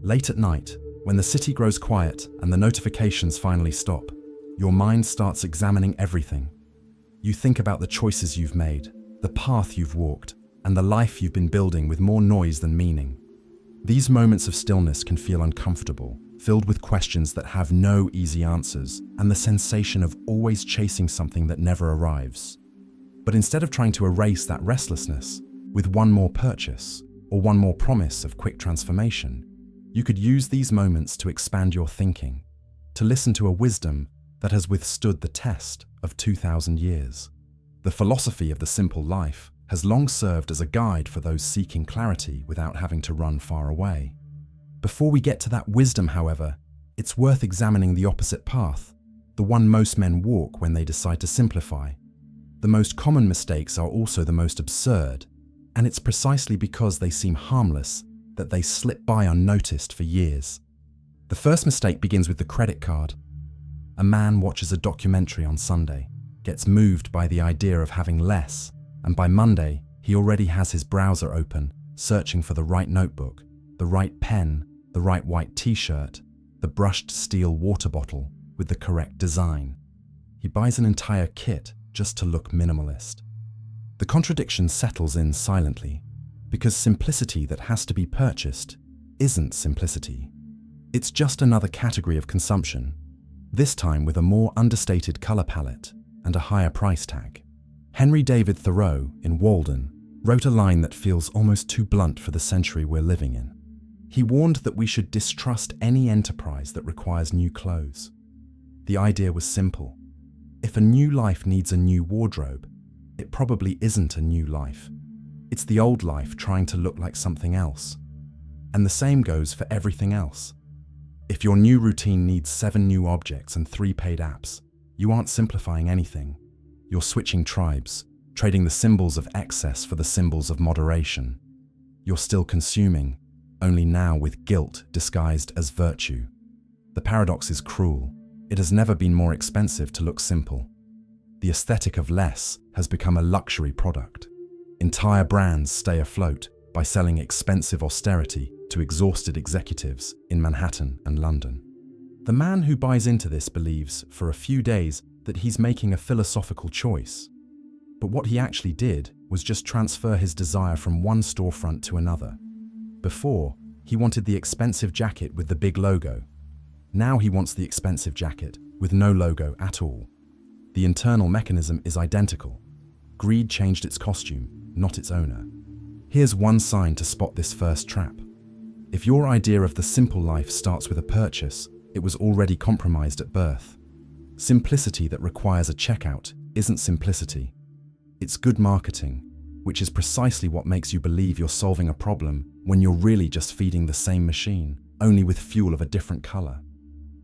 Late at night, when the city grows quiet and the notifications finally stop, your mind starts examining everything. You think about the choices you've made, the path you've walked, and the life you've been building with more noise than meaning. These moments of stillness can feel uncomfortable, filled with questions that have no easy answers, and the sensation of always chasing something that never arrives. But instead of trying to erase that restlessness with one more purchase or one more promise of quick transformation, you could use these moments to expand your thinking, to listen to a wisdom that has withstood the test of 2,000 years. The philosophy of the simple life has long served as a guide for those seeking clarity without having to run far away. Before we get to that wisdom, however, it's worth examining the opposite path, the one most men walk when they decide to simplify. The most common mistakes are also the most absurd, and it's precisely because they seem harmless that they slip by unnoticed for years. The first mistake begins with the credit card. A man watches a documentary on Sunday, gets moved by the idea of having less, and by Monday, he already has his browser open, searching for the right notebook, the right pen, the right white t-shirt, the brushed steel water bottle with the correct design. He buys an entire kit just to look minimalist. The contradiction settles in silently, because simplicity that has to be purchased isn't simplicity. It's just another category of consumption, this time with a more understated color palette and a higher price tag. Henry David Thoreau, in Walden, wrote a line that feels almost too blunt for the century we're living in. He warned that we should distrust any enterprise that requires new clothes. The idea was simple. If a new life needs a new wardrobe, it probably isn't a new life. It's the old life trying to look like something else. And the same goes for everything else. If your new routine needs 7 new objects and 3 paid apps, you aren't simplifying anything. You're switching tribes, trading the symbols of excess for the symbols of moderation. You're still consuming, only now with guilt disguised as virtue. The paradox is cruel. It has never been more expensive to look simple. The aesthetic of less has become a luxury product. Entire brands stay afloat by selling expensive austerity to exhausted executives in Manhattan and London. The man who buys into this believes, for a few days, that he's making a philosophical choice. But what he actually did was just transfer his desire from one storefront to another. Before, he wanted the expensive jacket with the big logo. Now he wants the expensive jacket with no logo at all. The internal mechanism is identical. Greed changed its costume, not its owner. Here's one sign to spot this first trap. If your idea of the simple life starts with a purchase, it was already compromised at birth. Simplicity that requires a checkout isn't simplicity. It's good marketing, which is precisely what makes you believe you're solving a problem when you're really just feeding the same machine, only with fuel of a different color.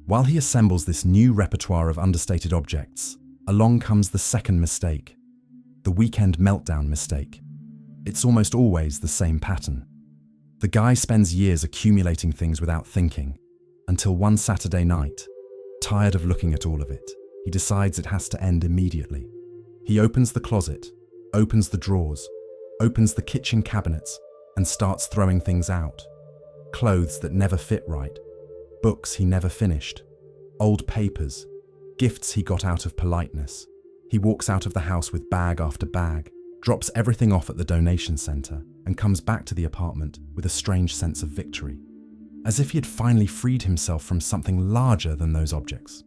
While he assembles this new repertoire of understated objects, along comes the second mistake, the weekend meltdown mistake. It's almost always the same pattern. The guy spends years accumulating things without thinking, until one Saturday night, tired of looking at all of it, he decides it has to end immediately. He opens the closet, opens the drawers, opens the kitchen cabinets, and starts throwing things out. Clothes that never fit right, books he never finished, old papers, gifts he got out of politeness. He walks out of the house with bag after bag, drops everything off at the donation center, and comes back to the apartment with a strange sense of victory, as if he had finally freed himself from something larger than those objects.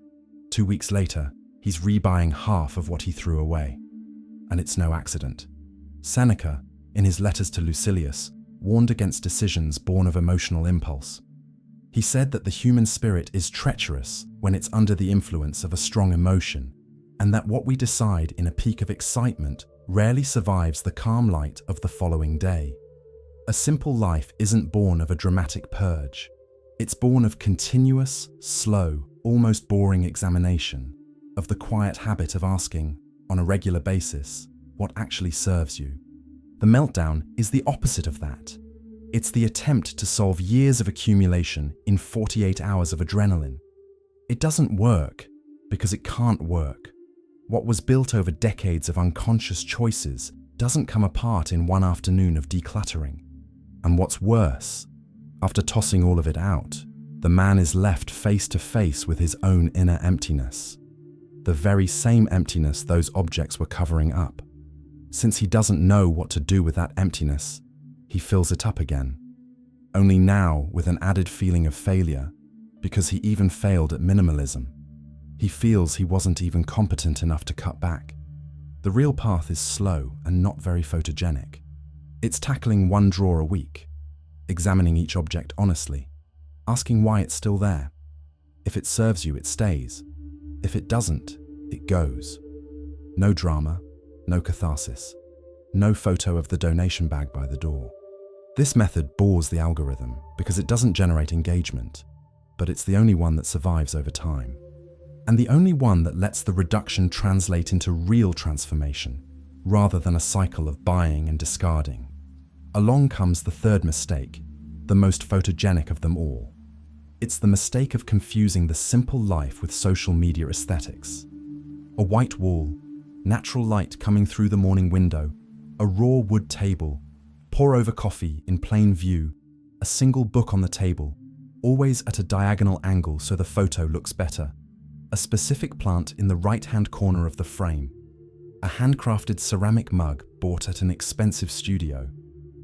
2 weeks later, he's rebuying half of what he threw away. And it's no accident. Seneca, in his letters to Lucilius, warned against decisions born of emotional impulse. He said that the human spirit is treacherous when it's under the influence of a strong emotion, and that what we decide in a peak of excitement rarely survives the calm light of the following day. A simple life isn't born of a dramatic purge. It's born of continuous, slow, almost boring examination, of the quiet habit of asking, on a regular basis, what actually serves you. The meltdown is the opposite of that. It's the attempt to solve years of accumulation in 48 hours of adrenaline. It doesn't work because it can't work. What was built over decades of unconscious choices doesn't come apart in one afternoon of decluttering. And what's worse, After tossing all of it out, the man is left face to face with his own inner emptiness, the very same emptiness those objects were covering up. Since he doesn't know what to do with that emptiness, he fills it up again, only now with an added feeling of failure, because he even failed at minimalism. He feels he wasn't even competent enough to cut back. The real path is slow and not very photogenic. It's tackling one drawer a week, examining each object honestly, asking why it's still there. If it serves you, it stays. If it doesn't, it goes. No drama, no catharsis, no photo of the donation bag by the door. This method bores the algorithm because it doesn't generate engagement, but it's the only one that survives over time. And the only one that lets the reduction translate into real transformation, rather than a cycle of buying and discarding. Along comes the third mistake, the most photogenic of them all. It's the mistake of confusing the simple life with social media aesthetics. A white wall, natural light coming through the morning window, a raw wood table, pour-over coffee in plain view, a single book on the table, always at a diagonal angle so the photo looks better, a specific plant in the right-hand corner of the frame, a handcrafted ceramic mug bought at an expensive studio.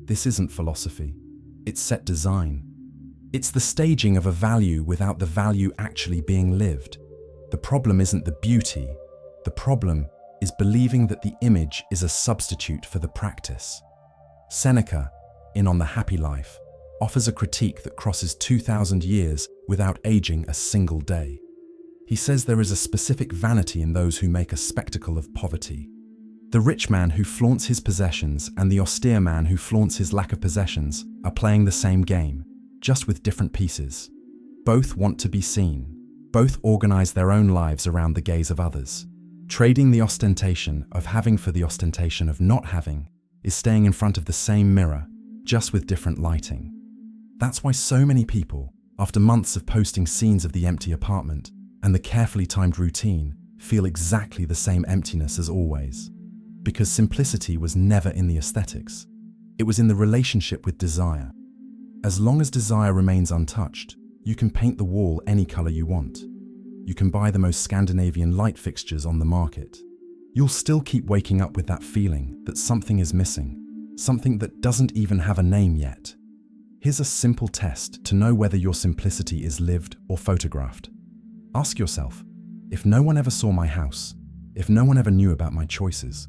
This isn't philosophy, it's set design. It's the staging of a value without the value actually being lived. The problem isn't the beauty, the problem is believing that the image is a substitute for the practice. Seneca, in On the Happy Life, offers a critique that crosses 2,000 years without aging a single day. He says there is a specific vanity in those who make a spectacle of poverty. The rich man who flaunts his possessions and the austere man who flaunts his lack of possessions are playing the same game, just with different pieces. Both want to be seen. Both organize their own lives around the gaze of others. Trading the ostentation of having for the ostentation of not having is staying in front of the same mirror, just with different lighting. That's why so many people, after months of posting scenes of the empty apartment and the carefully timed routine, feel exactly the same emptiness as always. Because simplicity was never in the aesthetics. It was in the relationship with desire. As long as desire remains untouched, you can paint the wall any color you want. You can buy the most Scandinavian light fixtures on the market. You'll still keep waking up with that feeling that something is missing, something that doesn't even have a name yet. Here's a simple test to know whether your simplicity is lived or photographed. Ask yourself, if no one ever saw my house, if no one ever knew about my choices,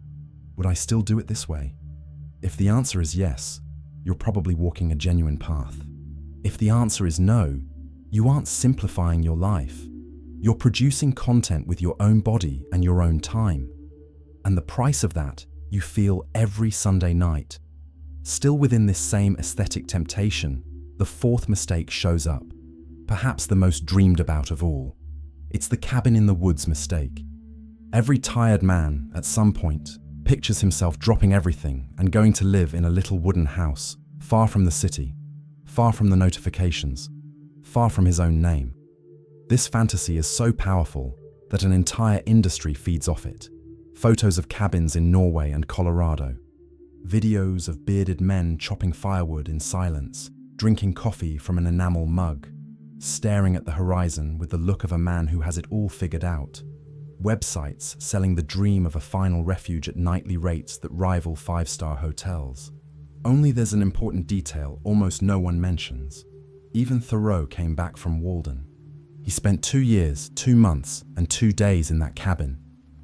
would I still do it this way? If the answer is yes, you're probably walking a genuine path. If the answer is no, you aren't simplifying your life. You're producing content with your own body and your own time. And the price of that, you feel every Sunday night. Still within this same aesthetic temptation, the fourth mistake shows up, perhaps the most dreamed about of all. It's the cabin in the woods mistake. Every tired man, at some point, pictures himself dropping everything and going to live in a little wooden house, far from the city, far from the notifications, far from his own name. This fantasy is so powerful that an entire industry feeds off it. Photos of cabins in Norway and Colorado, videos of bearded men chopping firewood in silence, drinking coffee from an enamel mug, staring at the horizon with the look of a man who has it all figured out. Websites selling the dream of a final refuge at nightly rates that rival five-star hotels. Only there's an important detail almost no one mentions. Even Thoreau came back from Walden. He spent 2 years, 2 months, and 2 days in that cabin,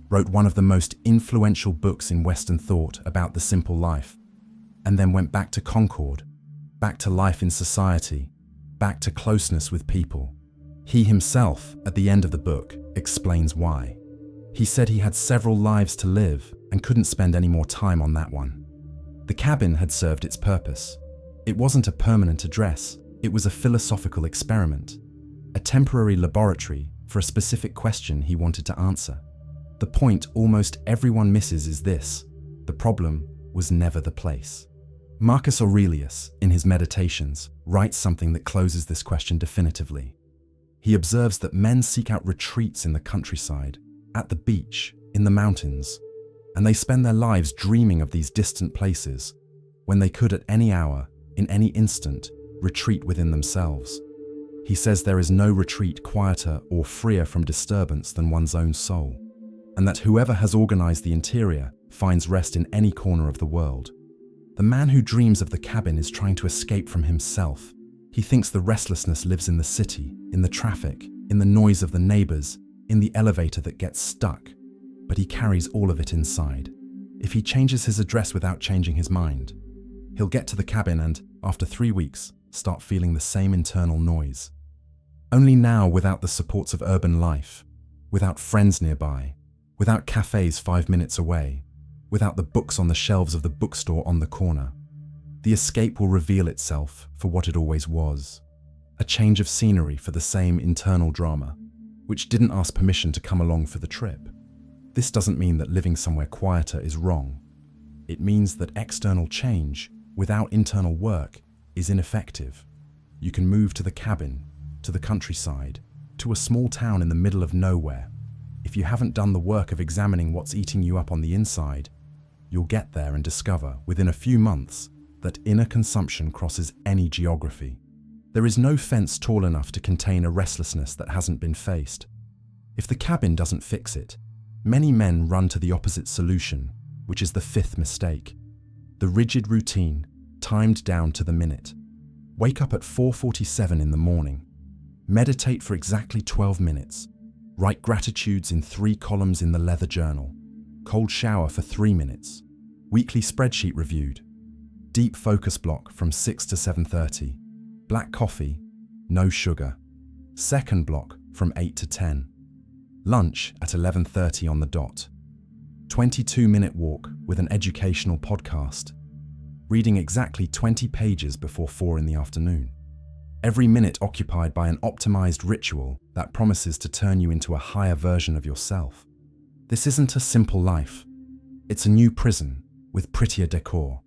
wrote one of the most influential books in Western thought about the simple life, and then went back to Concord, back to life in society, back to closeness with people. He himself, at the end of the book, explains why. He said he had several lives to live and couldn't spend any more time on that one. The cabin had served its purpose. It wasn't a permanent address, it was a philosophical experiment, a temporary laboratory for a specific question he wanted to answer. The point almost everyone misses is this: the problem was never the place. Marcus Aurelius, in his Meditations, writes something that closes this question definitively. He observes that men seek out retreats in the countryside, at the beach, in the mountains, and they spend their lives dreaming of these distant places, when they could at any hour, in any instant, retreat within themselves. He says there is no retreat quieter or freer from disturbance than one's own soul, and that whoever has organized the interior finds rest in any corner of the world. The man who dreams of the cabin is trying to escape from himself. He thinks the restlessness lives in the city, in the traffic, in the noise of the neighbors, in the elevator that gets stuck, but he carries all of it inside. If he changes his address without changing his mind, he'll get to the cabin and, after 3 weeks, start feeling the same internal noise. Only now, without the supports of urban life, without friends nearby, without cafes 5 minutes away, without the books on the shelves of the bookstore on the corner, the escape will reveal itself for what it always was. A change of scenery for the same internal drama, which didn't ask permission to come along for the trip. This doesn't mean that living somewhere quieter is wrong. It means that external change, without internal work, is ineffective. You can move to the cabin, to the countryside, to a small town in the middle of nowhere. If you haven't done the work of examining what's eating you up on the inside, you'll get there and discover, within a few months, that inner consumption crosses any geography. There is no fence tall enough to contain a restlessness that hasn't been faced. If the cabin doesn't fix it, many men run to the opposite solution, which is the fifth mistake. The rigid routine, timed down to the minute. Wake up at 4:47 in the morning. Meditate for exactly 12 minutes. Write gratitudes in 3 columns in the leather journal. Cold shower for 3 minutes. Weekly spreadsheet reviewed. Deep focus block from 6 to 7:30. Black coffee, no sugar. Second block from 8 to 10. Lunch at 11:30 on the dot. 22-minute walk with an educational podcast. Reading exactly 20 pages before 4 in the afternoon. Every minute occupied by an optimized ritual that promises to turn you into a higher version of yourself. This isn't a simple life. It's a new prison with prettier decor.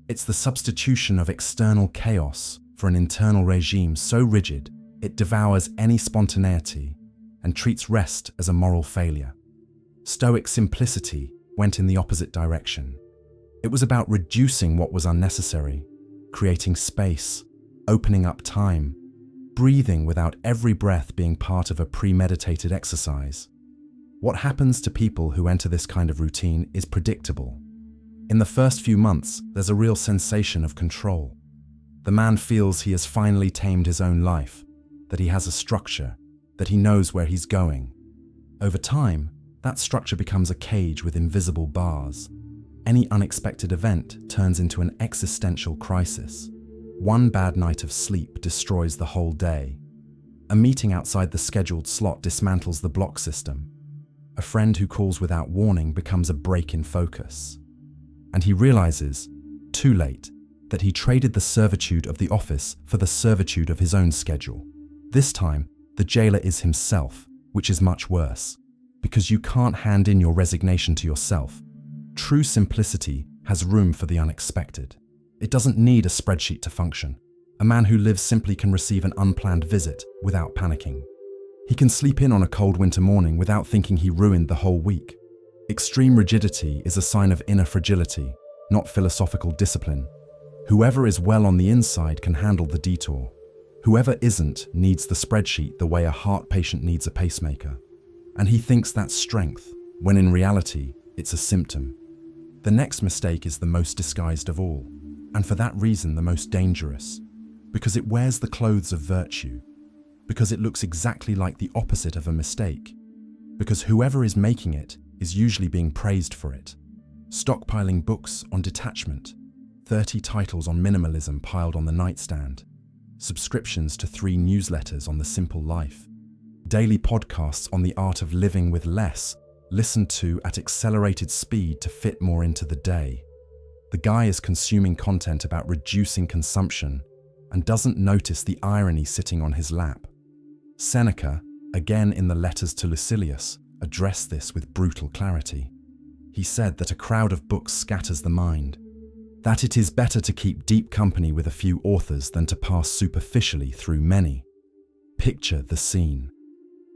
It's the substitution of external chaos for an internal regime so rigid it devours any spontaneity and treats rest as a moral failure. Stoic simplicity went in the opposite direction. It was about reducing what was unnecessary, creating space, opening up time, breathing without every breath being part of a premeditated exercise. What happens to people who enter this kind of routine is predictable. In the first few months, there's a real sensation of control. The man feels he has finally tamed his own life, that he has a structure, that he knows where he's going. Over time, that structure becomes a cage with invisible bars. Any unexpected event turns into an existential crisis. One bad night of sleep destroys the whole day. A meeting outside the scheduled slot dismantles the block system. A friend who calls without warning becomes a break in focus. And he realizes, too late, that he traded the servitude of the office for the servitude of his own schedule. This time, the jailer is himself, which is much worse, because you can't hand in your resignation to yourself. True simplicity has room for the unexpected. It doesn't need a spreadsheet to function. A man who lives simply can receive an unplanned visit without panicking. He can sleep in on a cold winter morning without thinking he ruined the whole week. Extreme rigidity is a sign of inner fragility, not philosophical discipline. Whoever is well on the inside can handle the detour. Whoever isn't needs the spreadsheet the way a heart patient needs a pacemaker. And he thinks that's strength, when in reality, it's a symptom. The next mistake is the most disguised of all, and for that reason the most dangerous, because it wears the clothes of virtue, because it looks exactly like the opposite of a mistake, because whoever is making it is usually being praised for it. Stockpiling books on detachment, 30 titles on minimalism piled on the nightstand, subscriptions to 3 newsletters on the simple life, daily podcasts on the art of living with less, listened to at accelerated speed to fit more into the day. The guy is consuming content about reducing consumption and doesn't notice the irony sitting on his lap. Seneca, again in the letters to Lucilius, addressed this with brutal clarity. He said that a crowd of books scatters the mind, that it is better to keep deep company with a few authors than to pass superficially through many. Picture the scene.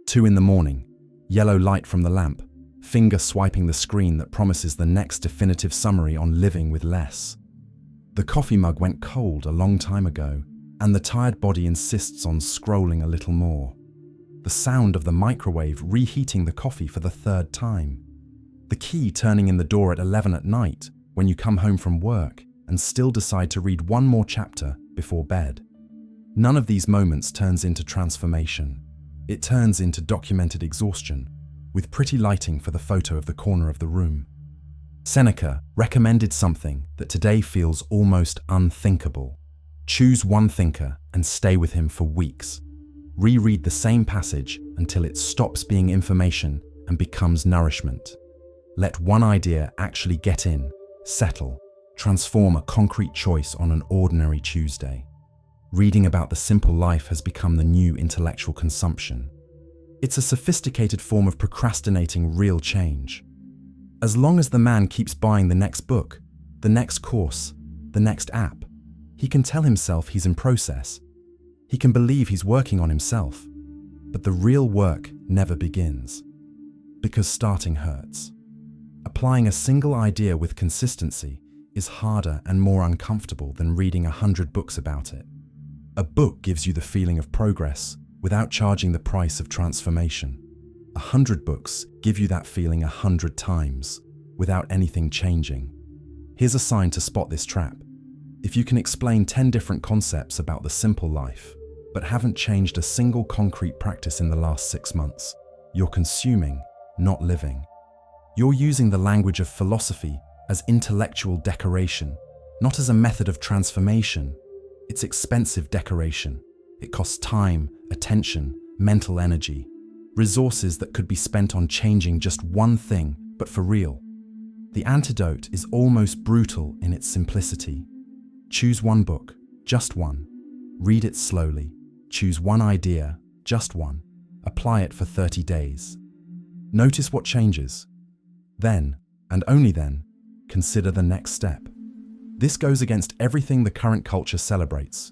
2 a.m, yellow light from the lamp, finger swiping the screen that promises the next definitive summary on living with less. The coffee mug went cold a long time ago, and the tired body insists on scrolling a little more. The sound of the microwave reheating the coffee for the third time. The key turning in the door at 11 at night when you come home from work and still decide to read one more chapter before bed. None of these moments turns into transformation. It turns into documented exhaustion, with pretty lighting for the photo of the corner of the room. Seneca recommended something that today feels almost unthinkable. Choose one thinker and stay with him for weeks. Reread the same passage until it stops being information and becomes nourishment. Let one idea actually get in, settle, transform a concrete choice on an ordinary Tuesday. Reading about the simple life has become the new intellectual consumption. It's a sophisticated form of procrastinating real change. As long as the man keeps buying the next book, the next course, the next app, he can tell himself he's in process. He can believe he's working on himself. But the real work never begins. Because starting hurts. Applying a single idea with consistency is harder and more uncomfortable than reading 100 books about it. A book gives you the feeling of progress without charging the price of transformation. 100 books give you that feeling 100 times without anything changing. Here's a sign to spot this trap. If you can explain 10 different concepts about the simple life, but haven't changed a single concrete practice in the last 6 months, you're consuming, not living. You're using the language of philosophy as intellectual decoration, not as a method of transformation. It's expensive decoration. It costs time, attention, mental energy, resources that could be spent on changing just one thing, but for real. The antidote is almost brutal in its simplicity. Choose one book, just one. Read it slowly. Choose one idea, just one. Apply it for 30 days. Notice what changes. Then, and only then, consider the next step. This goes against everything the current culture celebrates.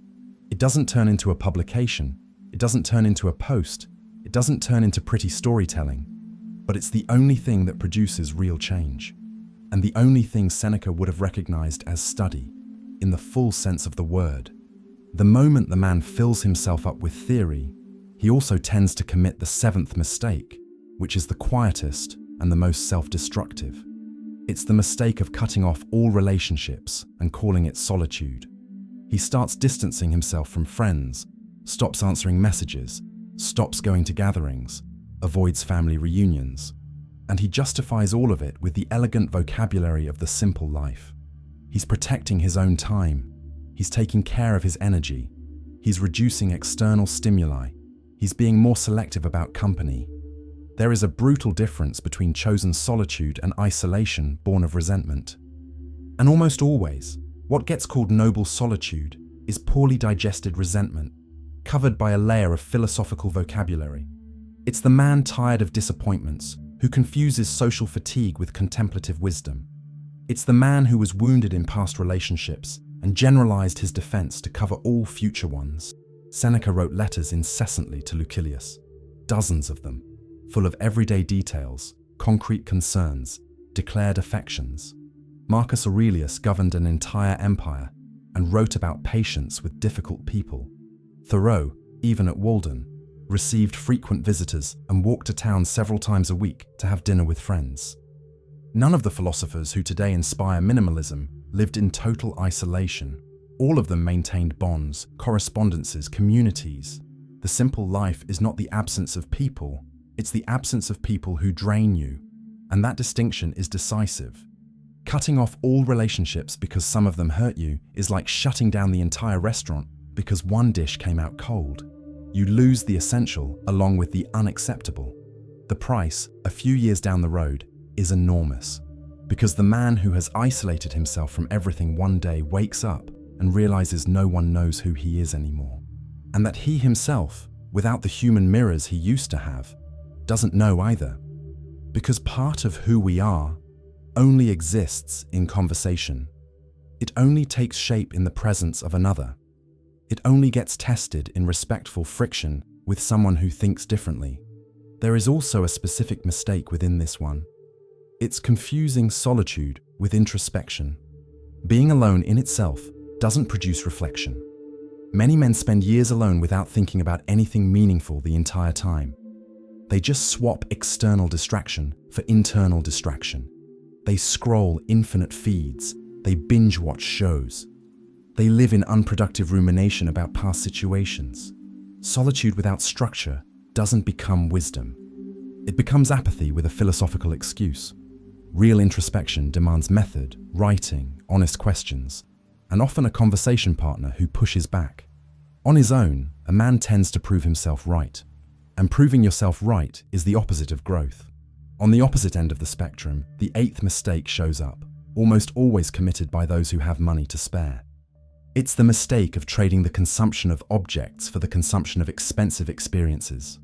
It doesn't turn into a publication. It doesn't turn into a post. It doesn't turn into pretty storytelling. But it's the only thing that produces real change. And the only thing Seneca would have recognized as study, in the full sense of the word. The moment the man fills himself up with theory, he also tends to commit the 7th mistake, which is the quietest and the most self-destructive. It's the mistake of cutting off all relationships and calling it solitude. He starts distancing himself from friends, stops answering messages, stops going to gatherings, avoids family reunions, and he justifies all of it with the elegant vocabulary of the simple life. He's protecting his own time. He's taking care of his energy. He's reducing external stimuli. He's being more selective about company. There is a brutal difference between chosen solitude and isolation born of resentment. And almost always, what gets called noble solitude is poorly digested resentment, covered by a layer of philosophical vocabulary. It's the man tired of disappointments who confuses social fatigue with contemplative wisdom. It's the man who was wounded in past relationships and generalized his defense to cover all future ones. Seneca wrote letters incessantly to Lucilius, dozens of them, full of everyday details, concrete concerns, declared affections. Marcus Aurelius governed an entire empire and wrote about patience with difficult people. Thoreau, even at Walden, received frequent visitors and walked to town several times a week to have dinner with friends. None of the philosophers who today inspire minimalism lived in total isolation. All of them maintained bonds, correspondences, communities. The simple life is not the absence of people, it's the absence of people who drain you. And that distinction is decisive. Cutting off all relationships because some of them hurt you is like shutting down the entire restaurant because one dish came out cold. You lose the essential along with the unacceptable. The price, a few years down the road, is enormous. Because the man who has isolated himself from everything one day wakes up and realizes no one knows who he is anymore. And that he himself, without the human mirrors he used to have, doesn't know either. Because part of who we are only exists in conversation. It only takes shape in the presence of another. It only gets tested in respectful friction with someone who thinks differently. There is also a specific mistake within this one. It's confusing solitude with introspection. Being alone in itself doesn't produce reflection. Many men spend years alone without thinking about anything meaningful the entire time. They just swap external distraction for internal distraction. They scroll infinite feeds. They binge-watch shows. They live in unproductive rumination about past situations. Solitude without structure doesn't become wisdom. It becomes apathy with a philosophical excuse. Real introspection demands method, writing, honest questions, and often a conversation partner who pushes back. On his own, a man tends to prove himself right. And proving yourself right is the opposite of growth. On the opposite end of the spectrum, the eighth mistake shows up, almost always committed by those who have money to spare. It's the mistake of trading the consumption of objects for the consumption of expensive experiences.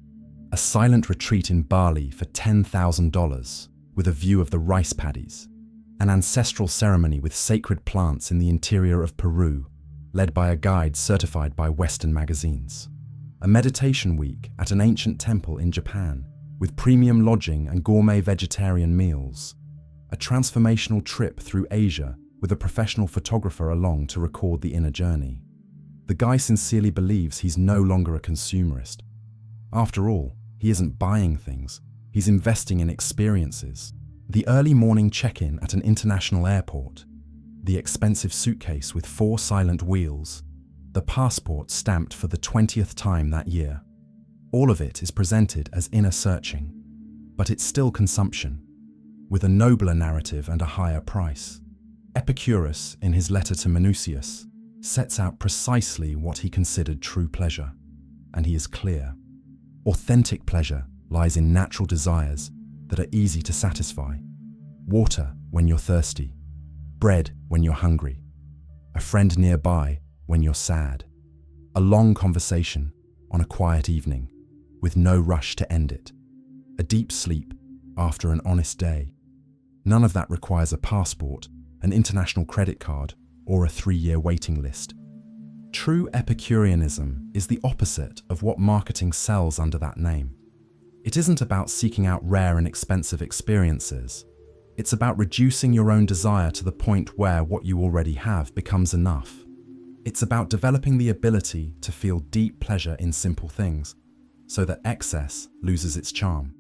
A silent retreat in Bali for $10,000 with a view of the rice paddies. An ancestral ceremony with sacred plants in the interior of Peru, led by a guide certified by Western magazines. A meditation week at an ancient temple in Japan with premium lodging and gourmet vegetarian meals. A transformational trip through Asia with a professional photographer along to record the inner journey. The guy sincerely believes he's no longer a consumerist. After all, he isn't buying things, he's investing in experiences. The early morning check-in at an international airport, the expensive suitcase with 4 silent wheels, the passport stamped for the 20th time that year. All of it is presented as inner searching, but it's still consumption, with a nobler narrative and a higher price. Epicurus, in his letter to Minucius, sets out precisely what he considered true pleasure, and he is clear. Authentic pleasure lies in natural desires that are easy to satisfy. Water when you're thirsty, bread when you're hungry, a friend nearby when you're sad, a long conversation on a quiet evening with no rush to end it, a deep sleep after an honest day. None of that requires a passport, an international credit card, or a 3-year waiting list. True Epicureanism is the opposite of what marketing sells under that name. It isn't about seeking out rare and expensive experiences. It's about reducing your own desire to the point where what you already have becomes enough. It's about developing the ability to feel deep pleasure in simple things, so that excess loses its charm.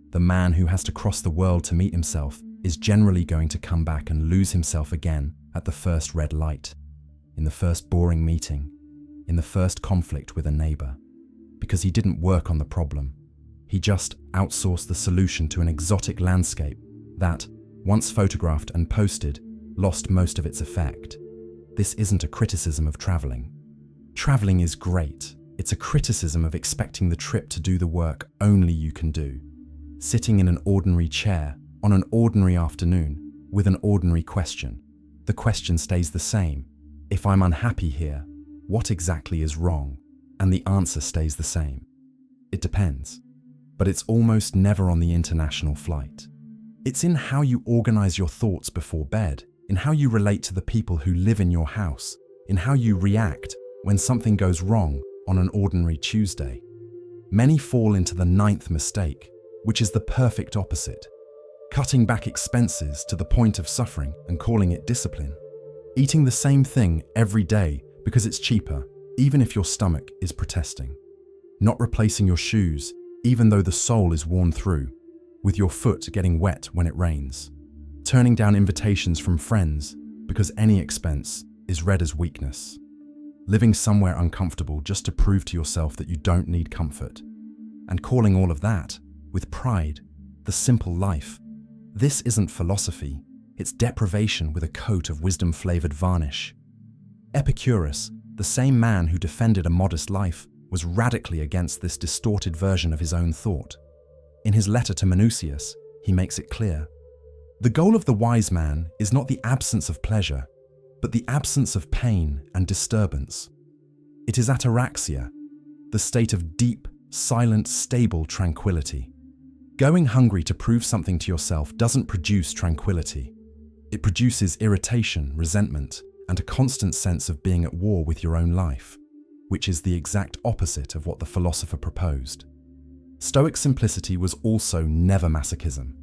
The man who has to cross the world to meet himself is generally going to come back and lose himself again at the first red light, in the first boring meeting, in the first conflict with a neighbor, because he didn't work on the problem. He just outsourced the solution to an exotic landscape that, once photographed and posted, lost most of its effect. This isn't a criticism of traveling. Traveling is great. It's a criticism of expecting the trip to do the work only you can do. Sitting in an ordinary chair on an ordinary afternoon with an ordinary question. The question stays the same. If I'm unhappy here, what exactly is wrong? And the answer stays the same. It depends. But it's almost never on the international flight. It's in how you organize your thoughts before bed, in how you relate to the people who live in your house, in how you react when something goes wrong on an ordinary Tuesday. Many fall into the 9th mistake, which is the perfect opposite. Cutting back expenses to the point of suffering and calling it discipline. Eating the same thing every day because it's cheaper, even if your stomach is protesting. Not replacing your shoes, even though the sole is worn through, with your foot getting wet when it rains. Turning down invitations from friends because any expense is read as weakness. Living somewhere uncomfortable just to prove to yourself that you don't need comfort. And calling all of that, with pride, the simple life. This isn't philosophy, it's deprivation with a coat of wisdom-flavored varnish. Epicurus, the same man who defended a modest life, was radically against this distorted version of his own thought. In his letter to Minucius, he makes it clear. The goal of the wise man is not the absence of pleasure, but the absence of pain and disturbance. It is ataraxia, the state of deep, silent, stable tranquility. Going hungry to prove something to yourself doesn't produce tranquility. It produces irritation, resentment, and a constant sense of being at war with your own life, which is the exact opposite of what the philosopher proposed. Stoic simplicity was also never masochism.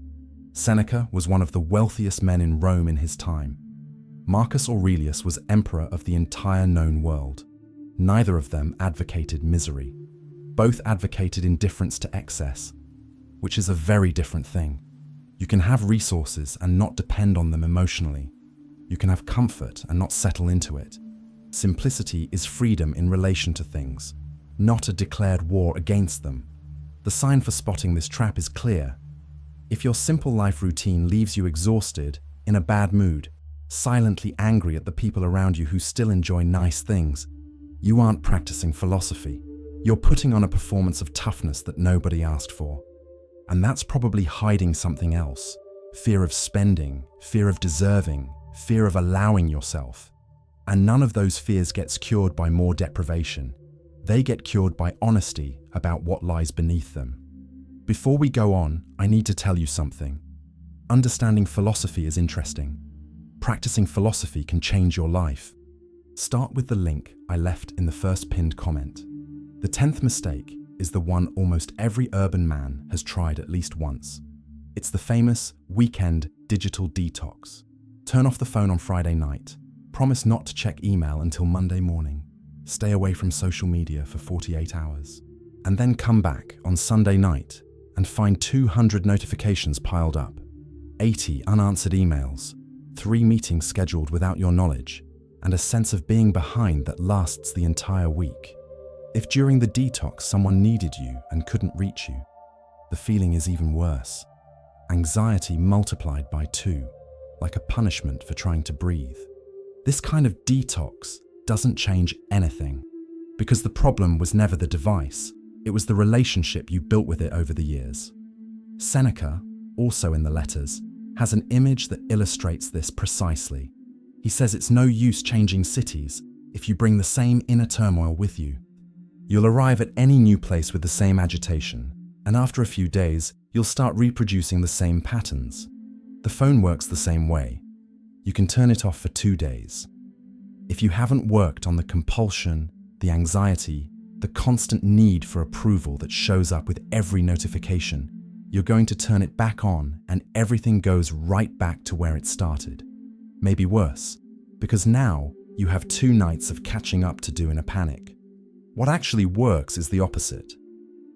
Seneca was one of the wealthiest men in Rome in his time. Marcus Aurelius was emperor of the entire known world. Neither of them advocated misery. Both advocated indifference to excess, which is a very different thing. You can have resources and not depend on them emotionally. You can have comfort and not settle into it. Simplicity is freedom in relation to things, not a declared war against them. The sign for spotting this trap is clear. If your simple life routine leaves you exhausted, in a bad mood, silently angry at the people around you who still enjoy nice things, you aren't practicing philosophy. You're putting on a performance of toughness that nobody asked for. And that's probably hiding something else. Fear of spending, fear of deserving, fear of allowing yourself. And none of those fears gets cured by more deprivation. They get cured by honesty about what lies beneath them. Before we go on, I need to tell you something. Understanding philosophy is interesting. Practicing philosophy can change your life. Start with the link I left in the first pinned comment. The 10th mistake is the one almost every urban man has tried at least once. It's the famous weekend digital detox. Turn off the phone on Friday night. Promise not to check email until Monday morning. Stay away from social media for 48 hours. And then come back on Sunday night and find 200 notifications piled up, 80 unanswered emails, 3 meetings scheduled without your knowledge, and a sense of being behind that lasts the entire week. If during the detox someone needed you and couldn't reach you, the feeling is even worse. Anxiety multiplied by 2, like a punishment for trying to breathe. This kind of detox doesn't change anything, because the problem was never the device, it was the relationship you built with it over the years. Seneca, also in the letters, has an image that illustrates this precisely. He says it's no use changing cities if you bring the same inner turmoil with you. You'll arrive at any new place with the same agitation, and after a few days, you'll start reproducing the same patterns. The phone works the same way. You can turn it off for 2 days. If you haven't worked on the compulsion, the anxiety, the constant need for approval that shows up with every notification, you're going to turn it back on and everything goes right back to where it started. Maybe worse, because now you have 2 nights of catching up to do in a panic. What actually works is the opposite.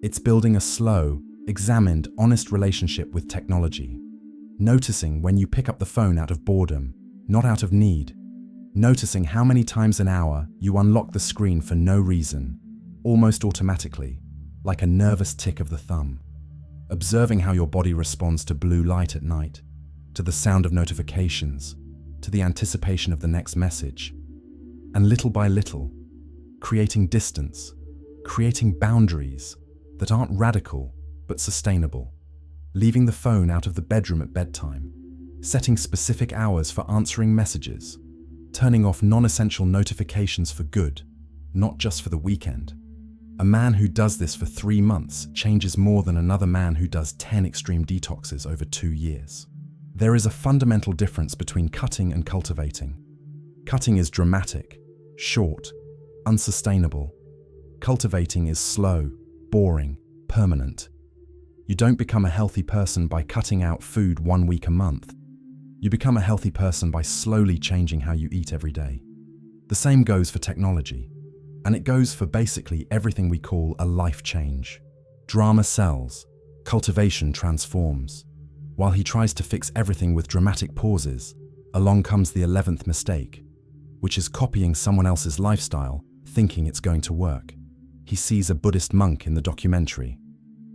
It's building a slow, examined, honest relationship with technology. Noticing when you pick up the phone out of boredom, not out of need. Noticing how many times an hour you unlock the screen for no reason, almost automatically, like a nervous tick of the thumb. Observing how your body responds to blue light at night, to the sound of notifications, to the anticipation of the next message. And little by little, creating distance, creating boundaries that aren't radical but sustainable. Leaving the phone out of the bedroom at bedtime, setting specific hours for answering messages, turning off non-essential notifications for good, not just for the weekend. A man who does this for 3 months changes more than another man who does 10 extreme detoxes over 2 years. There is a fundamental difference between cutting and cultivating. Cutting is dramatic, short, unsustainable. Cultivating is slow, boring, permanent. You don't become a healthy person by cutting out food 1 week a month. You become a healthy person by slowly changing how you eat every day. The same goes for technology, and it goes for basically everything we call a life change. Drama sells, cultivation transforms. While he tries to fix everything with dramatic pauses, along comes the 11th mistake, which is copying someone else's lifestyle, thinking it's going to work. He sees a Buddhist monk in the documentary,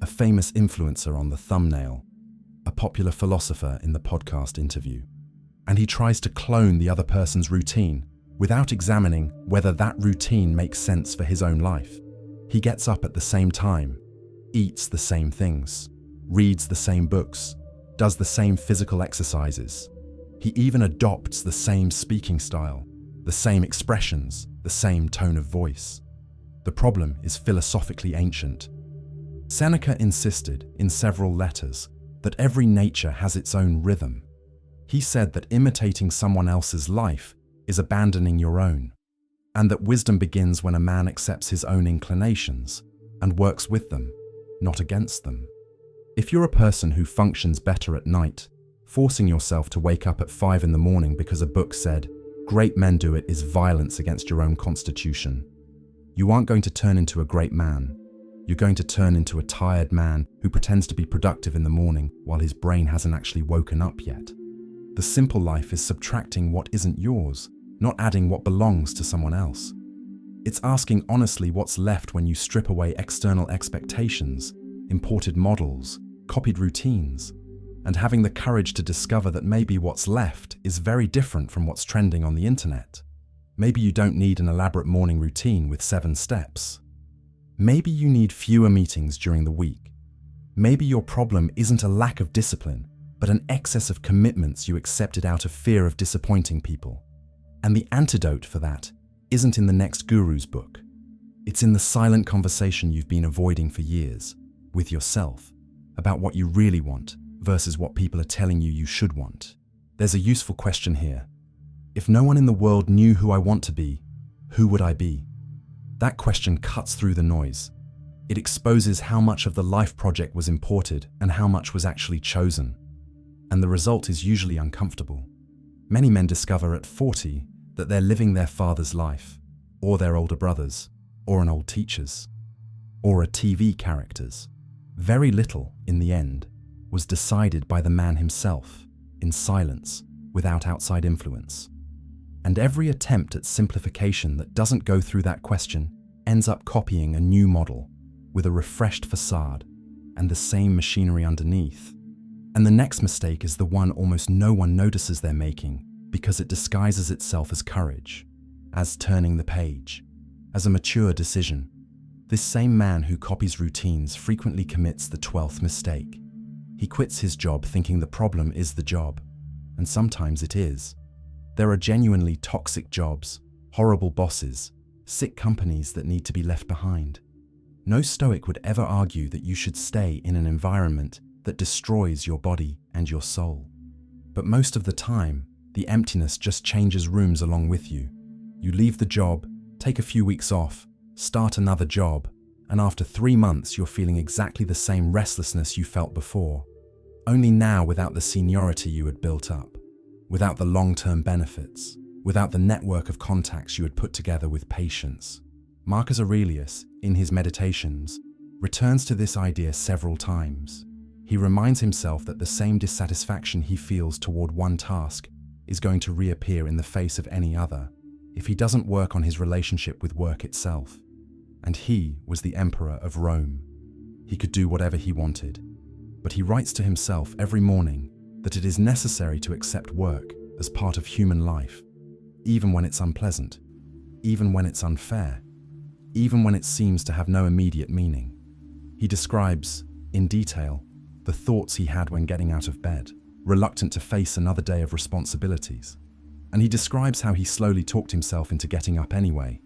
a famous influencer on the thumbnail, a popular philosopher in the podcast interview, and he tries to clone the other person's routine without examining whether that routine makes sense for his own life. He gets up at the same time, eats the same things, reads the same books, does the same physical exercises. He even adopts the same speaking style, the same expressions, the same tone of voice. The problem is philosophically ancient. Seneca insisted in several letters that every nature has its own rhythm. He said that imitating someone else's life is abandoning your own, and that wisdom begins when a man accepts his own inclinations and works with them, not against them. If you're a person who functions better at night, forcing yourself to wake up at 5 in the morning because a book said, "Great men do it" is violence against your own constitution. You aren't going to turn into a great man. You're going to turn into a tired man who pretends to be productive in the morning while his brain hasn't actually woken up yet. The simple life is subtracting what isn't yours, not adding what belongs to someone else. It's asking honestly what's left when you strip away external expectations, imported models, copied routines, and having the courage to discover that maybe what's left is very different from what's trending on the internet. Maybe you don't need an elaborate morning routine with 7 steps. Maybe you need fewer meetings during the week. Maybe your problem isn't a lack of discipline, but an excess of commitments you accepted out of fear of disappointing people. And the antidote for that isn't in the next guru's book. It's in the silent conversation you've been avoiding for years, with yourself, about what you really want versus what people are telling you you should want. There's a useful question here. If no one in the world knew who I want to be, who would I be? That question cuts through the noise. It exposes how much of the life project was imported and how much was actually chosen. And the result is usually uncomfortable. Many men discover at 40 that they're living their father's life, or their older brother's, or an old teacher's, or a TV character's. Very little, in the end, was decided by the man himself, in silence, without outside influence. And every attempt at simplification that doesn't go through that question ends up copying a new model with a refreshed facade and the same machinery underneath. And the next mistake is the one almost no one notices they're making because it disguises itself as courage, as turning the page, as a mature decision. This same man who copies routines frequently commits the 12th mistake. He quits his job thinking the problem is the job, and sometimes it is. There are genuinely toxic jobs, horrible bosses, sick companies that need to be left behind. No Stoic would ever argue that you should stay in an environment that destroys your body and your soul. But most of the time, the emptiness just changes rooms along with you. You leave the job, take a few weeks off, start another job, and after 3 months you're feeling exactly the same restlessness you felt before, only now without the seniority you had built up. Without the long-term benefits, without the network of contacts you had put together with patience. Marcus Aurelius, in his Meditations, returns to this idea several times. He reminds himself that the same dissatisfaction he feels toward one task is going to reappear in the face of any other if he doesn't work on his relationship with work itself. And he was the emperor of Rome. He could do whatever he wanted, but he writes to himself every morning that it is necessary to accept work as part of human life, even when it's unpleasant, even when it's unfair, even when it seems to have no immediate meaning. He describes, in detail, the thoughts he had when getting out of bed, reluctant to face another day of responsibilities. And he describes how he slowly talked himself into getting up anyway.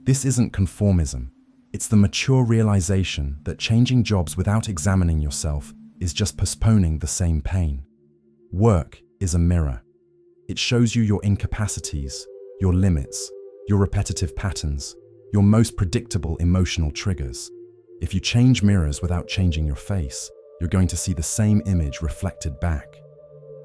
This isn't conformism. It's the mature realization that changing jobs without examining yourself is just postponing the same pain. Work is a mirror. It shows you your incapacities, your limits, your repetitive patterns, your most predictable emotional triggers. If you change mirrors without changing your face, you're going to see the same image reflected back.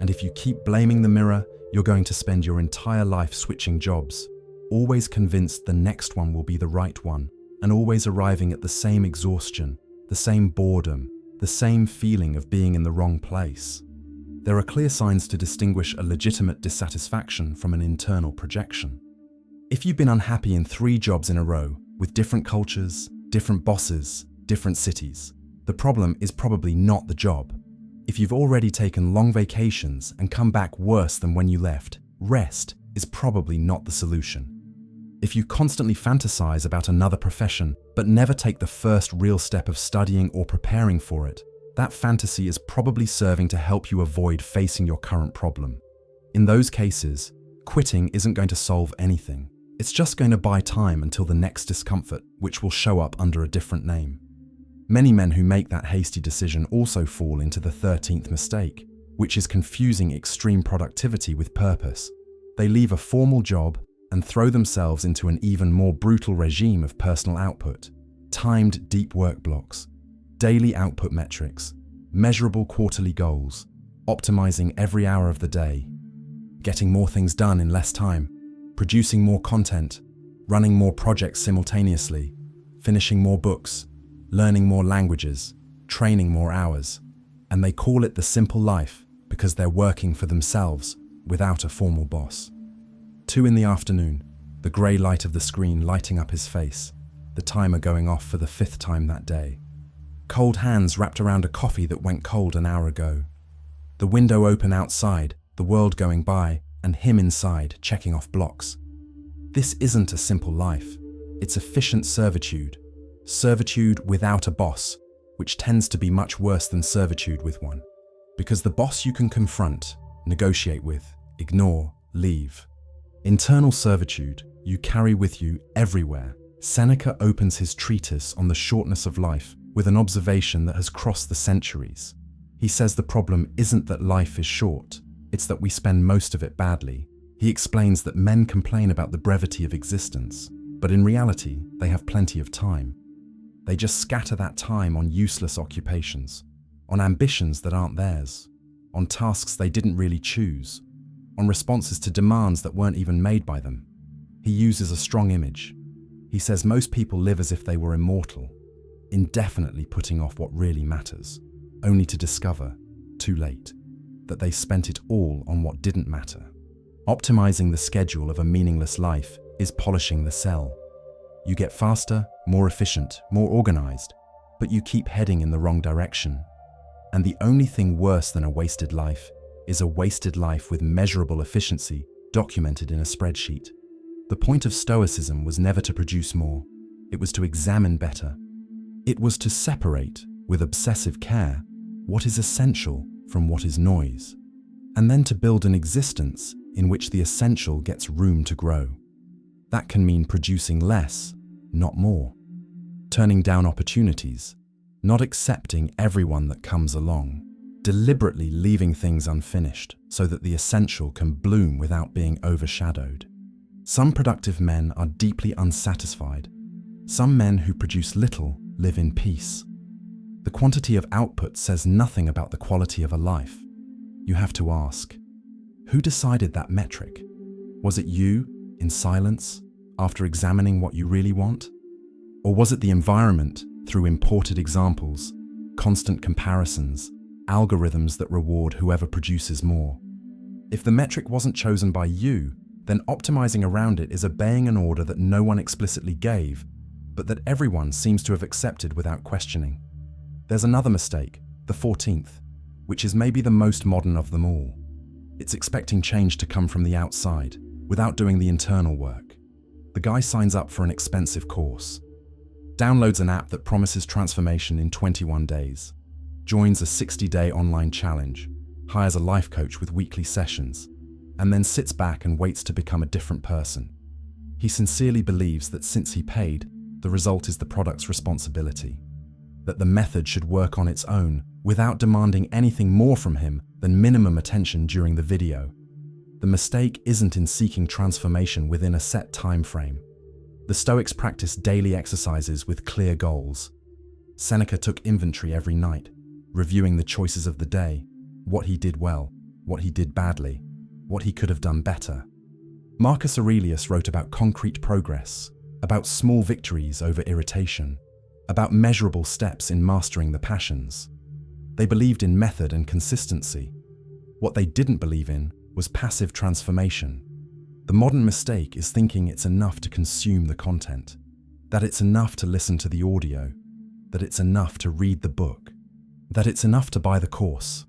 And if you keep blaming the mirror, you're going to spend your entire life switching jobs, always convinced the next one will be the right one, and always arriving at the same exhaustion, the same boredom, the same feeling of being in the wrong place. There are clear signs to distinguish a legitimate dissatisfaction from an internal projection. If you've been unhappy in 3 jobs in a row, with different cultures, different bosses, different cities, the problem is probably not the job. If you've already taken long vacations and come back worse than when you left, rest is probably not the solution. If you constantly fantasize about another profession, but never take the first real step of studying or preparing for it, that fantasy is probably serving to help you avoid facing your current problem. In those cases, quitting isn't going to solve anything. It's just going to buy time until the next discomfort, which will show up under a different name. Many men who make that hasty decision also fall into the 13th mistake, which is confusing extreme productivity with purpose. They leave a formal job and throw themselves into an even more brutal regime of personal output, timed deep work blocks, daily output metrics, measurable quarterly goals, optimizing every hour of the day, getting more things done in less time, producing more content, running more projects simultaneously, finishing more books, learning more languages, training more hours. And they call it the simple life because they're working for themselves without a formal boss. 2 in the afternoon, the grey light of the screen lighting up his face, the timer going off for the 5th time that day. Cold hands wrapped around a coffee that went cold an hour ago. The window open outside, the world going by, and him inside checking off blocks. This isn't a simple life. It's efficient servitude. Servitude without a boss, which tends to be much worse than servitude with one. Because the boss you can confront, negotiate with, ignore, leave. Internal servitude you carry with you everywhere. Seneca opens his treatise on the shortness of life with an observation that has crossed the centuries. He says the problem isn't that life is short, it's that we spend most of it badly. He explains that men complain about the brevity of existence, but in reality, they have plenty of time. They just scatter that time on useless occupations, on ambitions that aren't theirs, on tasks they didn't really choose, on responses to demands that weren't even made by them. He uses a strong image. He says most people live as if they were immortal, indefinitely putting off what really matters, only to discover, too late, that they spent it all on what didn't matter. Optimizing the schedule of a meaningless life is polishing the cell. You get faster, more efficient, more organized, but you keep heading in the wrong direction. And the only thing worse than a wasted life is a wasted life with measurable efficiency documented in a spreadsheet. The point of Stoicism was never to produce more. It was to examine better. It was to separate, with obsessive care, what is essential from what is noise, and then to build an existence in which the essential gets room to grow. That can mean producing less, not more. Turning down opportunities, not accepting everyone that comes along. Deliberately leaving things unfinished so that the essential can bloom without being overshadowed. Some productive men are deeply unsatisfied. Some men who produce little live in peace. The quantity of output says nothing about the quality of a life. You have to ask, who decided that metric? Was it you, in silence, after examining what you really want? Or was it the environment, through imported examples, constant comparisons, algorithms that reward whoever produces more? If the metric wasn't chosen by you, then optimizing around it is obeying an order that no one explicitly gave, but that everyone seems to have accepted without questioning. There's another mistake, the 14th, which is maybe the most modern of them all. It's expecting change to come from the outside, without doing the internal work. The guy signs up for an expensive course, downloads an app that promises transformation in 21 days, joins a 60-day online challenge, hires a life coach with weekly sessions, and then sits back and waits to become a different person. He sincerely believes that since he paid, the result is the product's responsibility, that the method should work on its own without demanding anything more from him than minimum attention during the video. The mistake isn't in seeking transformation within a set time frame. The Stoics practiced daily exercises with clear goals. Seneca took inventory every night, reviewing the choices of the day, what he did well, what he did badly, what he could have done better. Marcus Aurelius wrote about concrete progress, about small victories over irritation, about measurable steps in mastering the passions. They believed in method and consistency. What they didn't believe in was passive transformation. The modern mistake is thinking it's enough to consume the content, that it's enough to listen to the audio, that it's enough to read the book, that it's enough to buy the course.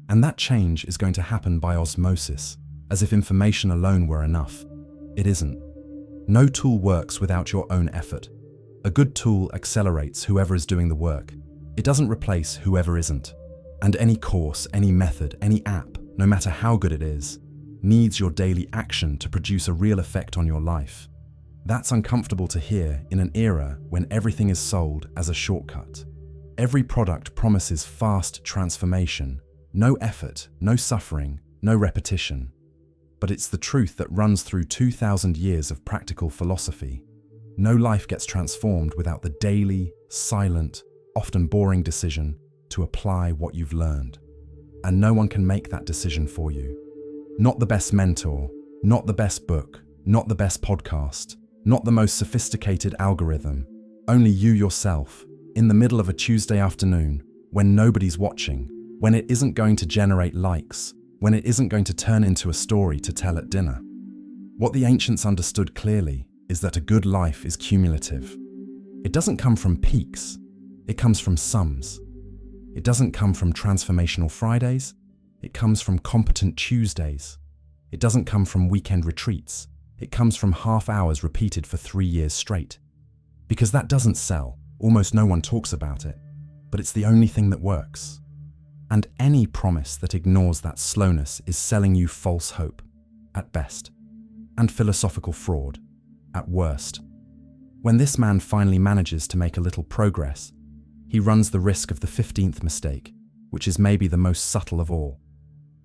And that change is going to happen by osmosis, as if information alone were enough. It isn't. No tool works without your own effort. A good tool accelerates whoever is doing the work. It doesn't replace whoever isn't. And any course, any method, any app, no matter how good it is, needs your daily action to produce a real effect on your life. That's uncomfortable to hear in an era when everything is sold as a shortcut. Every product promises fast transformation, no effort, no suffering, no repetition. But it's the truth that runs through 2,000 years of practical philosophy. No life gets transformed without the daily, silent, often boring decision to apply what you've learned. And no one can make that decision for you. Not the best mentor, not the best book, not the best podcast, Not the most sophisticated algorithm, only you yourself, in the middle of a Tuesday afternoon, when nobody's watching, when it isn't going to generate likes, when it isn't going to turn into a story to tell at dinner. What the ancients understood clearly is that a good life is cumulative. It doesn't come from peaks, it comes from sums. It doesn't come from transformational Fridays, it comes from competent Tuesdays. It doesn't come from weekend retreats, it comes from half hours repeated for 3 years straight. Because that doesn't sell, almost no one talks about it, but it's the only thing that works. And any promise that ignores that slowness is selling you false hope, at best, and philosophical fraud, at worst. When this man finally manages to make a little progress, he runs the risk of the 15th mistake, which is maybe the most subtle of all,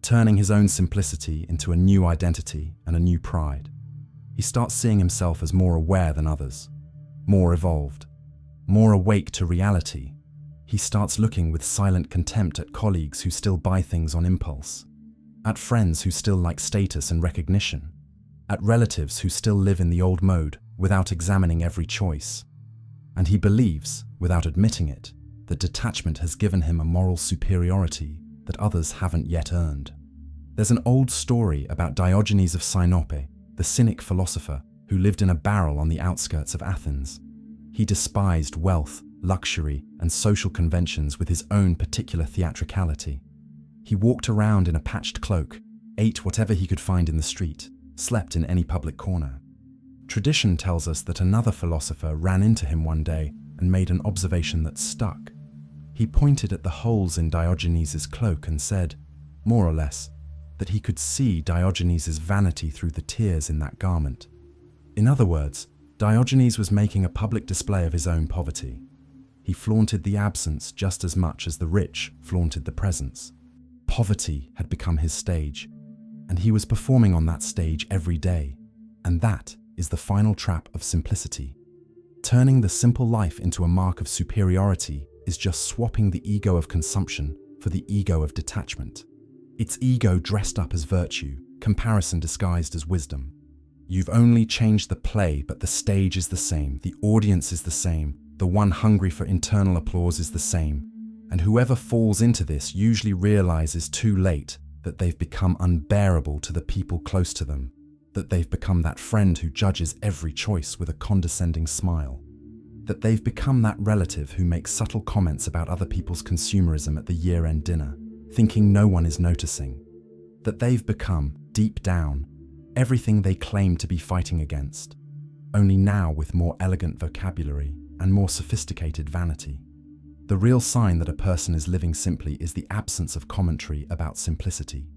turning his own simplicity into a new identity and a new pride. He starts seeing himself as more aware than others, more evolved, more awake to reality. He starts looking with silent contempt at colleagues who still buy things on impulse, at friends who still like status and recognition, at relatives who still live in the old mode without examining every choice. And he believes, without admitting it, that detachment has given him a moral superiority that others haven't yet earned. There's an old story about Diogenes of Sinope, the cynic philosopher who lived in a barrel on the outskirts of Athens. He despised wealth, luxury, and social conventions with his own particular theatricality. He walked around in a patched cloak, ate whatever he could find in the street, slept in any public corner. Tradition tells us that another philosopher ran into him one day and made an observation that stuck. He pointed at the holes in Diogenes' cloak and said, more or less, that he could see Diogenes' vanity through the tears in that garment. In other words, Diogenes was making a public display of his own poverty. He flaunted the absence just as much as the rich flaunted the presence. Poverty had become his stage, and he was performing on that stage every day, and that is the final trap of simplicity. Turning the simple life into a mark of superiority is just swapping the ego of consumption for the ego of detachment. It's ego dressed up as virtue, comparison disguised as wisdom. You've only changed the play, but the stage is the same, the audience is the same, the one hungry for internal applause is the same. And whoever falls into this usually realizes too late that they've become unbearable to the people close to them, that they've become that friend who judges every choice with a condescending smile, that they've become that relative who makes subtle comments about other people's consumerism at the year-end dinner, thinking no one is noticing, that they've become, deep down, everything they claim to be fighting against, only now with more elegant vocabulary and more sophisticated vanity. The real sign that a person is living simply is the absence of commentary about simplicity.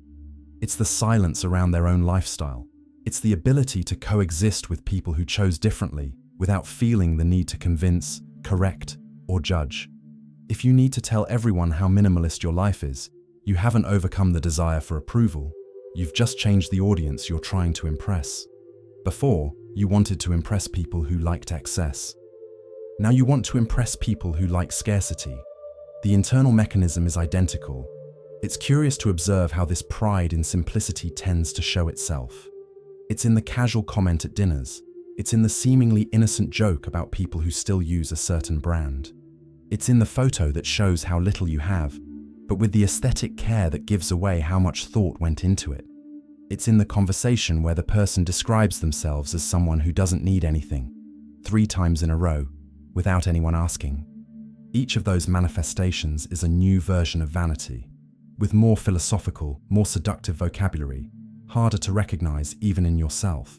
It's the silence around their own lifestyle. It's the ability to coexist with people who chose differently without feeling the need to convince, correct, or judge. If you need to tell everyone how minimalist your life is, you haven't overcome the desire for approval. You've just changed the audience you're trying to impress. Before, you wanted to impress people who liked excess. Now you want to impress people who like scarcity. The internal mechanism is identical. It's curious to observe how this pride in simplicity tends to show itself. It's in the casual comment at dinners. It's in the seemingly innocent joke about people who still use a certain brand. It's in the photo that shows how little you have, but with the aesthetic care that gives away how much thought went into it. It's in the conversation where the person describes themselves as someone who doesn't need anything, 3 times in a row, without anyone asking. Each of those manifestations is a new version of vanity, with more philosophical, more seductive vocabulary, harder to recognize even in yourself.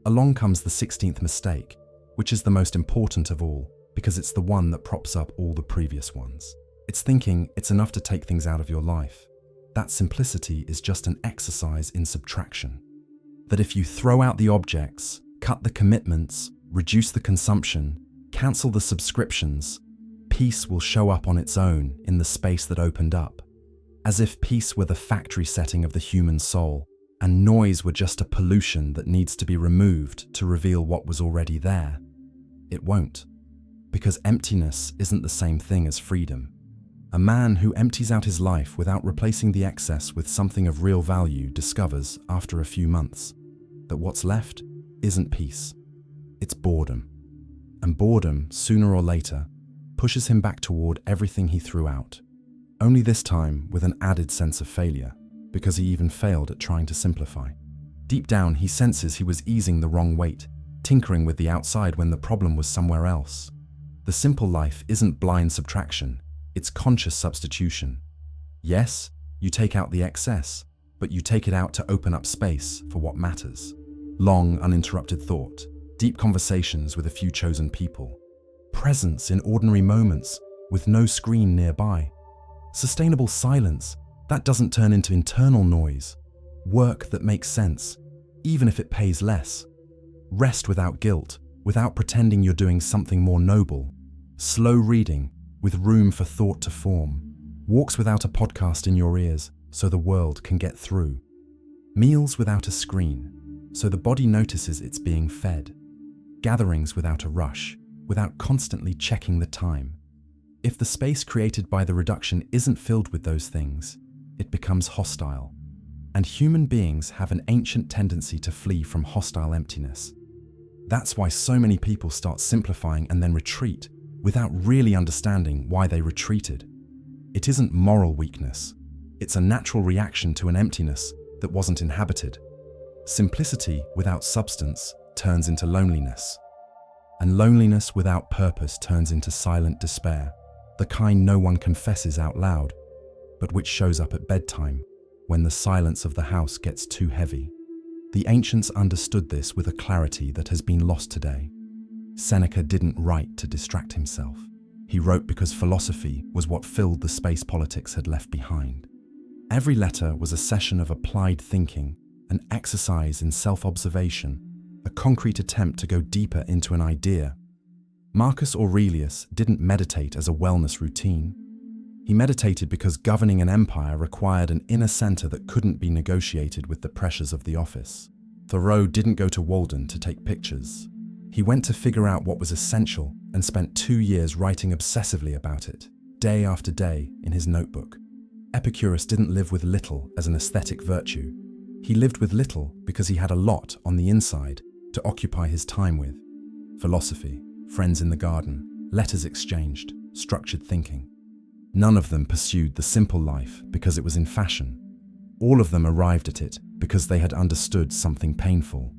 Along comes the 16th mistake, which is the most important of all, because it's the one that props up all the previous ones. It's thinking it's enough to take things out of your life. That simplicity is just an exercise in subtraction. That if you throw out the objects, cut the commitments, reduce the consumption, cancel the subscriptions, peace will show up on its own in the space that opened up. As if peace were the factory setting of the human soul, and noise were just a pollution that needs to be removed to reveal what was already there. It won't, because emptiness isn't the same thing as freedom. A man who empties out his life without replacing the excess with something of real value discovers, after a few months, that what's left isn't peace. It's boredom. And boredom, sooner or later, pushes him back toward everything he threw out. Only this time with an added sense of failure, because he even failed at trying to simplify. Deep down, he senses he was easing the wrong weight, tinkering with the outside when the problem was somewhere else. The simple life isn't blind subtraction, it's conscious substitution. Yes, you take out the excess, but you take it out to open up space for what matters. Long, uninterrupted thought, deep conversations with a few chosen people, presence in ordinary moments with no screen nearby, sustainable silence that doesn't turn into internal noise, work that makes sense, even if it pays less, rest without guilt, without pretending you're doing something more noble, slow reading with room for thought to form, walks without a podcast in your ears so the world can get through, meals without a screen so the body notices it's being fed, gatherings without a rush, without constantly checking the time. If the space created by the reduction isn't filled with those things, it becomes hostile. And human beings have an ancient tendency to flee from hostile emptiness. That's why so many people start simplifying and then retreat without really understanding why they retreated. It isn't moral weakness. It's a natural reaction to an emptiness that wasn't inhabited. Simplicity without substance turns into loneliness. And loneliness without purpose turns into silent despair, the kind no one confesses out loud, but which shows up at bedtime when the silence of the house gets too heavy. The ancients understood this with a clarity that has been lost today. Seneca didn't write to distract himself. He wrote because philosophy was what filled the space politics had left behind. Every letter was a session of applied thinking, an exercise in self-observation, a concrete attempt to go deeper into an idea. Marcus Aurelius didn't meditate as a wellness routine. He meditated because governing an empire required an inner center that couldn't be negotiated with the pressures of the office. Thoreau didn't go to Walden to take pictures. He went to figure out what was essential and spent 2 years writing obsessively about it, day after day, in his notebook. Epicurus didn't live with little as an aesthetic virtue. He lived with little because he had a lot on the inside to occupy his time with. Philosophy, friends in the garden, letters exchanged, structured thinking. None of them pursued the simple life because it was in fashion. All of them arrived at it because they had understood something painful,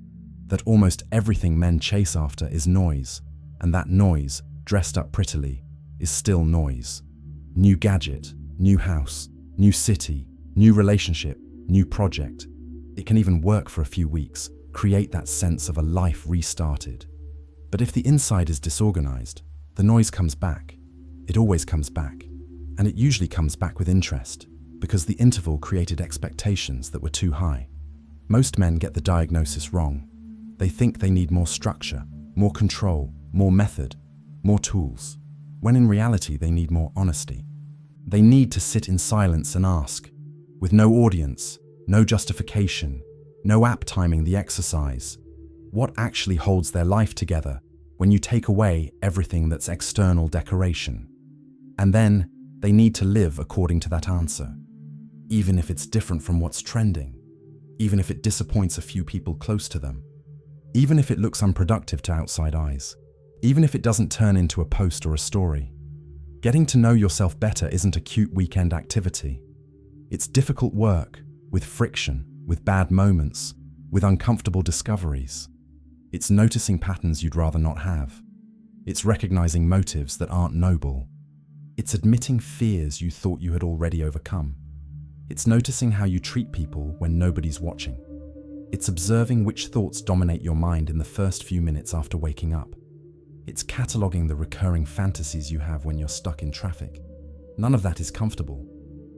that almost everything men chase after is noise, and that noise, dressed up prettily, is still noise. New gadget, new house, new city, new relationship, new project. It can even work for a few weeks, create that sense of a life restarted. But if the inside is disorganized, the noise comes back. It always comes back. And it usually comes back with interest, because the interval created expectations that were too high. Most men get the diagnosis wrong. They think they need more structure, more control, more method, more tools, when in reality they need more honesty. They need to sit in silence and ask, with no audience, no justification, no app timing the exercise, what actually holds their life together when you take away everything that's external decoration? And then they need to live according to that answer, even if it's different from what's trending, even if it disappoints a few people close to them, even if it looks unproductive to outside eyes, even if it doesn't turn into a post or a story. Getting to know yourself better isn't a cute weekend activity. It's difficult work, with friction, with bad moments, with uncomfortable discoveries. It's noticing patterns you'd rather not have. It's recognizing motives that aren't noble. It's admitting fears you thought you had already overcome. It's noticing how you treat people when nobody's watching. It's observing which thoughts dominate your mind in the first few minutes after waking up. It's cataloging the recurring fantasies you have when you're stuck in traffic. None of that is comfortable,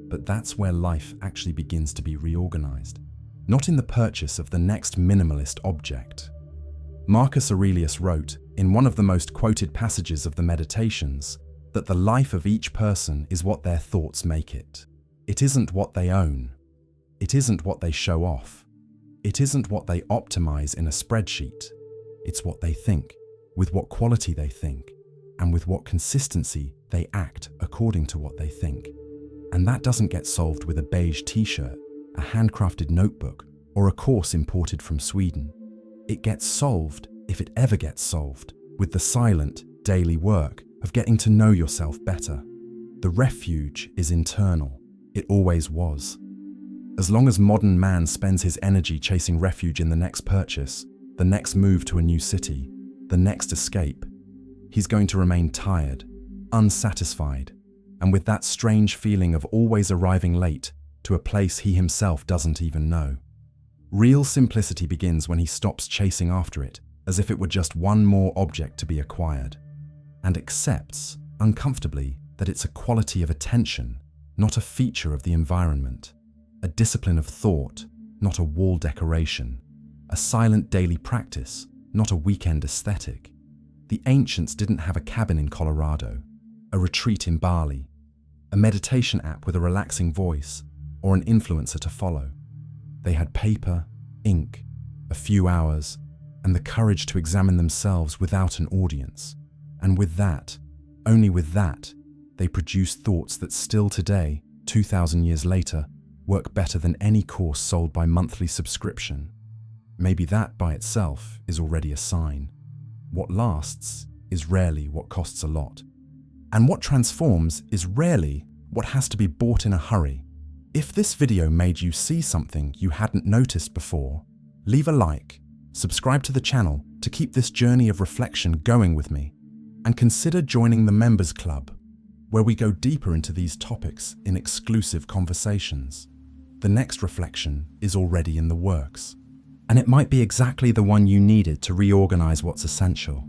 but that's where life actually begins to be reorganized, not in the purchase of the next minimalist object. Marcus Aurelius wrote, in one of the most quoted passages of the Meditations, that the life of each person is what their thoughts make it. It isn't what they own. It isn't what they show off. It isn't what they optimize in a spreadsheet. It's what they think, with what quality they think, and with what consistency they act according to what they think. And that doesn't get solved with a beige t-shirt, a handcrafted notebook, or a course imported from Sweden. It gets solved if it ever gets solved, with the silent, daily work of getting to know yourself better. The refuge is internal. It always was. As long as modern man spends his energy chasing refuge in the next purchase, the next move to a new city, the next escape, he's going to remain tired, unsatisfied, and with that strange feeling of always arriving late to a place he himself doesn't even know. Real simplicity begins when he stops chasing after it, as if it were just one more object to be acquired, and accepts, uncomfortably, that it's a quality of attention, not a feature of the environment, a discipline of thought, not a wall decoration, a silent daily practice, not a weekend aesthetic. The ancients didn't have a cabin in Colorado, a retreat in Bali, a meditation app with a relaxing voice, or an influencer to follow. They had paper, ink, a few hours, and the courage to examine themselves without an audience. And with that, only with that, they produced thoughts that still today, 2,000 years later, work better than any course sold by monthly subscription. Maybe that by itself is already a sign. What lasts is rarely what costs a lot. And what transforms is rarely what has to be bought in a hurry. If this video made you see something you hadn't noticed before, leave a like, subscribe to the channel to keep this journey of reflection going with me, and consider joining the Members Club, where we go deeper into these topics in exclusive conversations. The next reflection is already in the works, and it might be exactly the one you needed to reorganize what's essential.